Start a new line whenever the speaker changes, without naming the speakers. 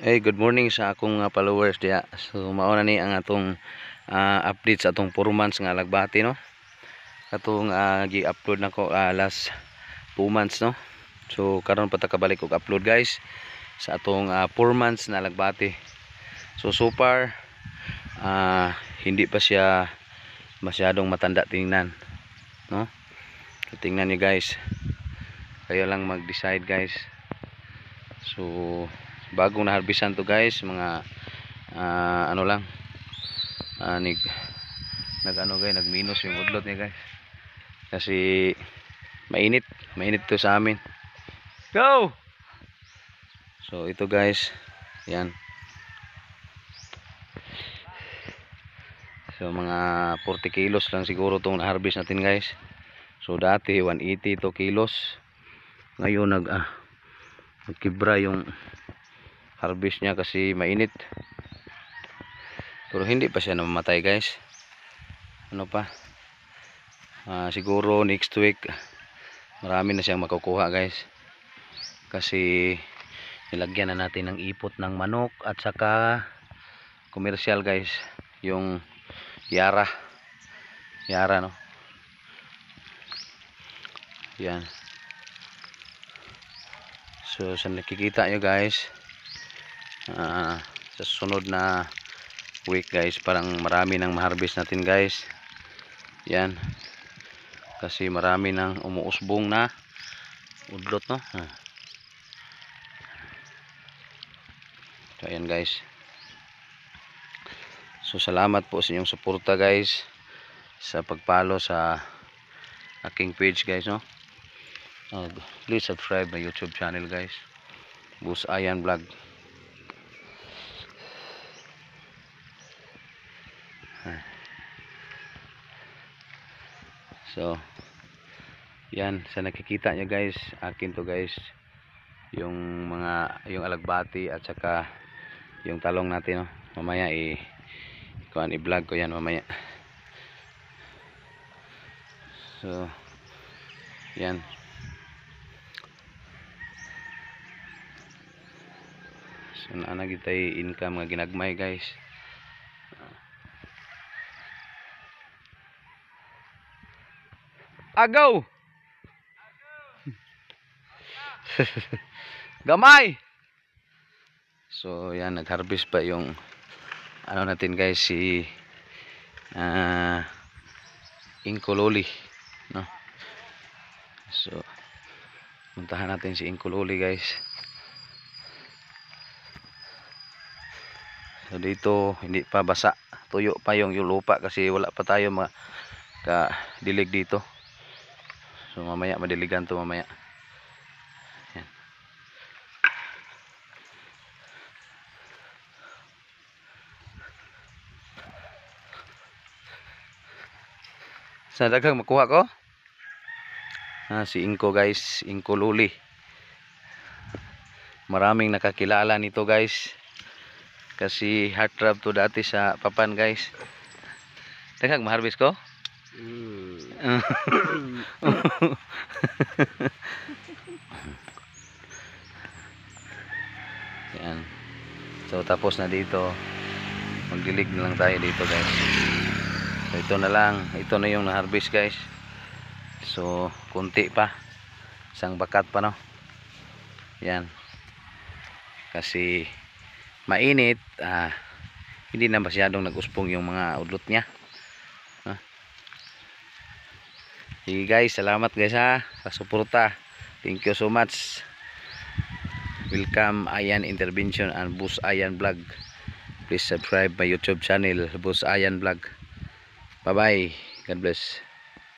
Hey, good morning sa akong followers diya. So mao na ni ang atong update sa atong 4 months nga alagbati, no. Atong gi-upload nako last 2 months, no. So karon pa ta kabalik og upload guys sa atong 4 months na alagbati. So far hindi pa siya masyadong matanda tingnan, no. So, tingnan niyo guys. Kayo lang mag-decide guys. So bagong na-harvestan to guys, mga ano lang, nag-minus yung udlot niya guys, kasi mainit to sa amin. Go! So ito guys, yan. So mga 40 kilos lang siguro itong na-harvest natin guys. So dati 180 to kilos, ngayon nagkibra yung harvest niya kasi mainit. Pero hindi pa siya namamatay guys. Ano pa, siguro next week marami na siyang makukuha guys, kasi nilagyan na natin ng ipot ng manok at saka commercial guys, yung Yara no. Yan. So sa nakikita nyo guys, sa sunod na week guys, parang marami nang ma-harvest natin guys. Yan, kasi marami nang umuusbong na udlot, no. So ayan guys. So salamat po sa inyong suporta guys, sa pagpalo sa aking page guys, no. Please subscribe my YouTube channel guys, Boss Ayan Vlog. So yan, sa nakikita nyo guys, akin to guys, yung alagbati at saka yung talong natin, no. Mamaya i-vlog ko yan mamaya. So yan. So naana gitay income nga ginagmay guys. Agaw! Gamay! So yan, nag-harvest pa yung ano natin guys, si Inkuloli, no. So puntahan natin si Inkuloli guys. So dito hindi pa basa, tuyo pa yung lupa kasi wala pa tayo dilig dito. So mamaya madiligan to mamaya. Yan. Sa daghang makuha ko si Inko guys, Inko Luli. Maraming nakakilala nito guys, kasi heartthrob to dati sa Papan guys. Daghang ma-harvest ko. Yan. So tapos na dito, magdilig na lang tayo dito guys. So ito na lang, ito na yung na-harvest guys. So kunti pa, isang bakat pa, no. Yan, kasi mainit, hindi na masyadong nag-uspong yung mga udlot niya. Sige guys, salamat guys sa suporta. Thank you so much. Welcome Ayan Intervention and Boss Ayan Vlog. Please subscribe my YouTube channel, Boss Ayan Vlog. Bye bye. God bless.